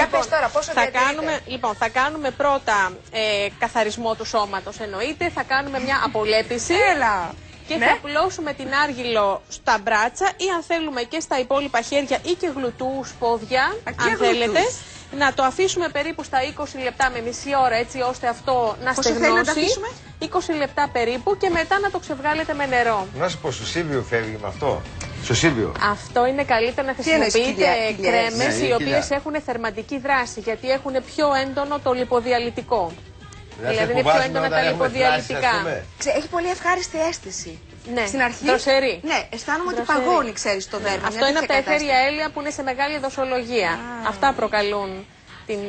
Για πες τώρα, πόσο θα κάνουμε πρώτα καθαρισμό του σώματος, εννοείται. Θα κάνουμε μια απολέπιση. Έλα. Και θα απλώσουμε την άργυλο στα μπράτσα ή αν θέλουμε και στα υπόλοιπα χέρια ή και γλουτούς πόδια, αν θέλετε. Να το αφήσουμε περίπου στα 20 λεπτά με μισή ώρα, έτσι ώστε αυτό να στεγνώσει. Να το αφήσουμε? 20 λεπτά περίπου και μετά να το ξεβγάλετε με νερό. Να σου πω, στο Σύμβιο φεύγει με αυτό. Στο Σύμβιο. Αυτό είναι καλύτερο να χρησιμοποιείτε κρέμες οι οποίες έχουν θερματική δράση, γιατί έχουν πιο έντονο το λιποδιαλυτικό. Δηλαδή είναι πιο έντονα τα λιποδιαλυτικά. Έχει πολύ ευχάριστη αίσθηση. Ναι, στην αρχή. δροσερή. Ναι, αισθάνομαι ότι παγώνει, ξέρεις, το δέρμα. Αυτό είναι από τα αιθέρια έλαια που είναι σε μεγάλη δοσολογία. Αυτά προκαλούν την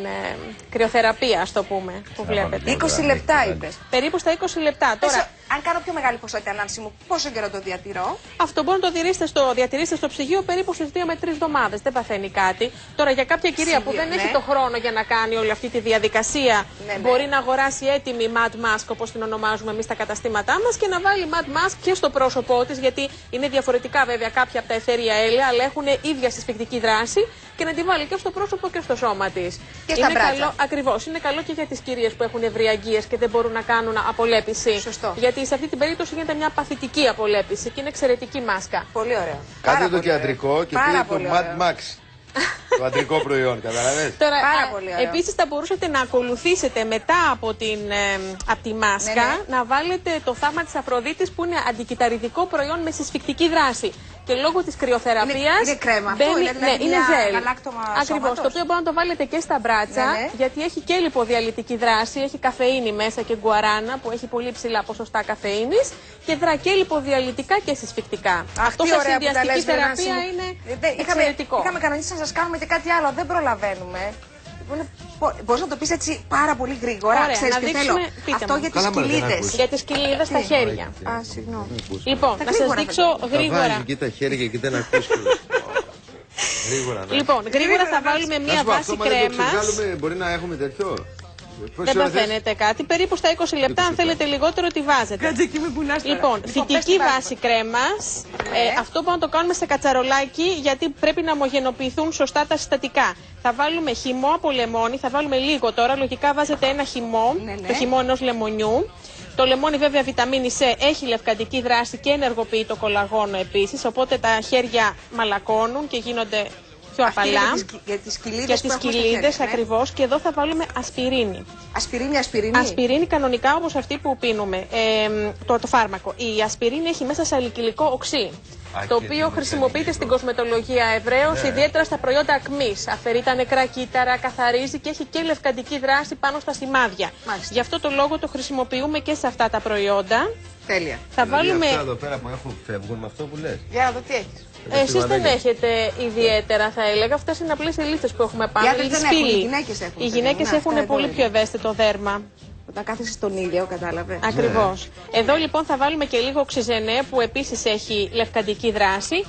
κρυοθεραπεία, ας το πούμε, που βλέπετε. 20 λεπτά είπες. Περίπου στα 20 λεπτά. Τώρα, αν κάνω πιο μεγάλη ποσότητα ανάλυση μου, πόσο καιρό το διατηρώ? Αυτό μπορεί να το διατηρήσετε στο ψυγείο περίπου στις 2 με 3 εβδομάδες. Δεν παθαίνει κάτι. Τώρα, για κάποια κυρία που δεν έχει το χρόνο για να κάνει όλη αυτή τη διαδικασία, μπορεί να αγοράσει έτοιμη mud mask, όπως την ονομάζουμε εμείς στα καταστήματά μας, και να βάλει mud mask και στο πρόσωπό της, γιατί είναι διαφορετικά βέβαια κάποια από τα αιθέρια έλαια, αλλά έχουν ίδια συσφυκτική δράση, και να τη βάλει και στο πρόσωπο και στο σώμα της. Και στα μπράτσα. Ακριβώς. Είναι καλό και για τις κυρίες που έχουν ευριαγγείες και δεν μπορούν να κάνουν απολέπιση. Σωστό. Γιατί σε αυτή την περίπτωση γίνεται μια παθητική απολέπιση και είναι εξαιρετική μάσκα. Πολύ ωραίο. Κάτι το ιατρικό και πήρε το Mad Max. Το αντρικό προϊόν, καταλαβαίνετε. Τώρα, επίσης θα μπορούσατε να ακολουθήσετε μετά από τη μάσκα, να βάλετε το θαύμα της Αφροδίτης, που είναι αντικυταριδικό προϊόν με συσφυκτική δράση. Και λόγω της κρυοθεραπείας. Είναι κρέμα αυτό, είναι ζέλ. Ακριβώς. Το οποίο μπορείτε να το βάλετε και στα μπράτσα, γιατί έχει και λιποδιαλυτική δράση, έχει καφεΐνη μέσα και γκουαράνα που έχει πολύ ψηλά ποσοστά καφεΐνης και δρά και λιποδιαλυτικά και συσφυκτικά. Αυτό σε συνδυαστική θεραπεία είναι εξαιρετικό. Είχαμε κανονίσει να σας κάνουμε και κάτι άλλο, δεν προλαβαίνουμε. Μπορείς να το πεις έτσι πάρα πολύ γρήγορα. Ωραία, ξέρεις τι θέλω. Αυτό για τις κοιλίδες. Για τις κοιλίδες στα χέρια. Α, συγγνώμη. Λοιπόν, να σας δείξω γρήγορα. Θα και τα χέρια και δεν ακούσει. Λοιπόν, γρήγορα θα βάλουμε μία βάση κρέμας. Μπορεί να έχουμε τέτοιο. Δεν παθαίνετε κάτι. Περίπου στα 20 λεπτά, αν θέλετε λιγότερο, τη βάζετε. Λοιπόν, θητική βάση κρέμας. Αυτό μπορούμε να το κάνουμε σε κατσαρολάκι, γιατί πρέπει να ομογενοποιηθούν σωστά τα συστατικά. Θα βάλουμε χυμό από λεμόνι, θα βάλουμε λίγο τώρα. Λογικά βάζετε ένα χυμό, το χυμό ενός λεμονιού. Το λεμόνι, βέβαια, βιταμίνη C, έχει λευκαντική δράση και ενεργοποιεί το κολαγόνο επίσης. Οπότε τα χέρια μαλακώνουν και γίνονται πιο απαλά. Για τις κοιλίδες ακριβώς. Και εδώ θα βάλουμε ασπιρίνη. Ασπιρίνη. Ασπιρίνη κανονικά, όπως αυτή που πίνουμε. Το φάρμακο. Η ασπιρίνη έχει μέσα σαλικυλικό οξύ. Το οποίο χρησιμοποιείται στην κοσμετολογία ευρέως, ιδιαίτερα στα προϊόντα ακμής. Αφαιρεί τα νεκρά κύτταρα, καθαρίζει και έχει και λευκαντική δράση πάνω στα σημάδια. Γι' αυτό το λόγο το χρησιμοποιούμε και σε αυτά τα προϊόντα. Τέλεια. Θα βάλουμε. Αυτά εδώ πέρα που έχουν φεύγουν με αυτό που λες. Για να δω τι έχεις. Εσείς δεν έχετε ιδιαίτερα, θα έλεγα. Αυτές είναι απλές οι λίστες που έχουμε πάνω. Οι γυναίκες έχουν πολύ πιο ευαίσθητο δέρμα. Όταν κάθεσαι στον ήλιο, κατάλαβε. Ακριβώς. Εδώ λοιπόν θα βάλουμε και λίγο οξυζενέ, που επίσης έχει λευκαντική δράση.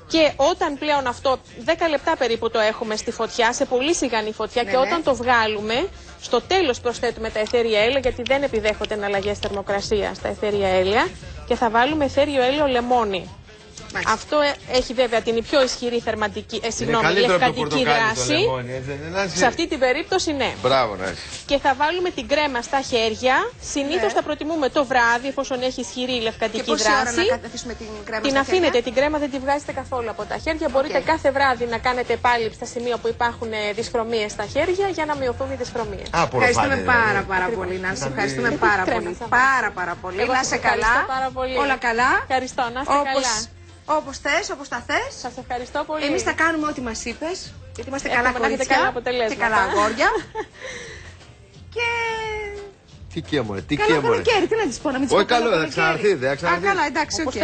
Και όταν πλέον αυτό, 10 λεπτά περίπου το έχουμε στη φωτιά, σε πολύ σιγανή φωτιά, και όταν το βγάλουμε, στο τέλος προσθέτουμε τα αιθέρια έλαια, γιατί δεν επιδέχονται εναλλαγές θερμοκρασίας τα αιθέρια έλαια, και θα βάλουμε αιθέριο έλαιο λεμόνι. Μάλιστα. Αυτό έχει βέβαια την πιο ισχυρή λευκαντική δράση. Σε αυτή την περίπτωση, ναι. Μπράβο, ναι. Και θα βάλουμε την κρέμα στα χέρια. Συνήθως θα προτιμούμε το βράδυ, εφόσον έχει ισχυρή λευκαντική δράση. Ώρα να καθίσουμε την κρέμα την αφήνετε την κρέμα, δεν τη βγάζετε καθόλου από τα χέρια. Μπορείτε κάθε βράδυ να κάνετε επάλυψη στα σημεία που υπάρχουν δυσχρωμίες στα χέρια, για να μειωθούν οι δυσχρωμίες. Ευχαριστούμε πάρα πολύ, Νάνση. Ευχαριστούμε πάρα πολύ. Να είσαι καλά. Όλα καλά. Ευχαριστώ, να είστε καλά. Όπως θες, όπως τα θες. Σας ευχαριστώ πολύ. Εμείς θα κάνουμε ό,τι μας είπες, γιατί είμαστε καλά κορίτσια και καλά αγόρια. Και... Τι και μωρέ, τι καλό καλοκαίρι, τι να της πω, να μην της πω. Όχι καλό, θα ξαναρθεί, δεν θα ξαναρθεί. Καλά, εντάξει, οκ.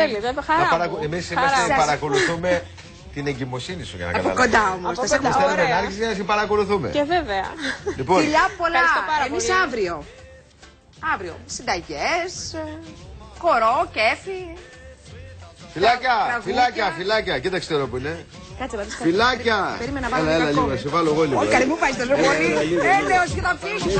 Εμείς παρακολουθούμε την εγκυμοσύνη σου, για να καταλάβεις. Από κοντά όμως. Θα στέλνουμε ανάλυση για να σε παρακολουθούμε. Και βέβαια. Φιλιά πολλά. Εμείς αύριο συνταγές, χορό, κέφι. Φυλάκια, κοίταξε τώρα που είναι. Κάτσε να δεις. Φυλάκια! Περίμενα να βάλω έλα, λίγο, σε βάλω εγώ λίγο. Όχι, καλή μου πάει τόσο πολύ. Έλεος και θα φύγει.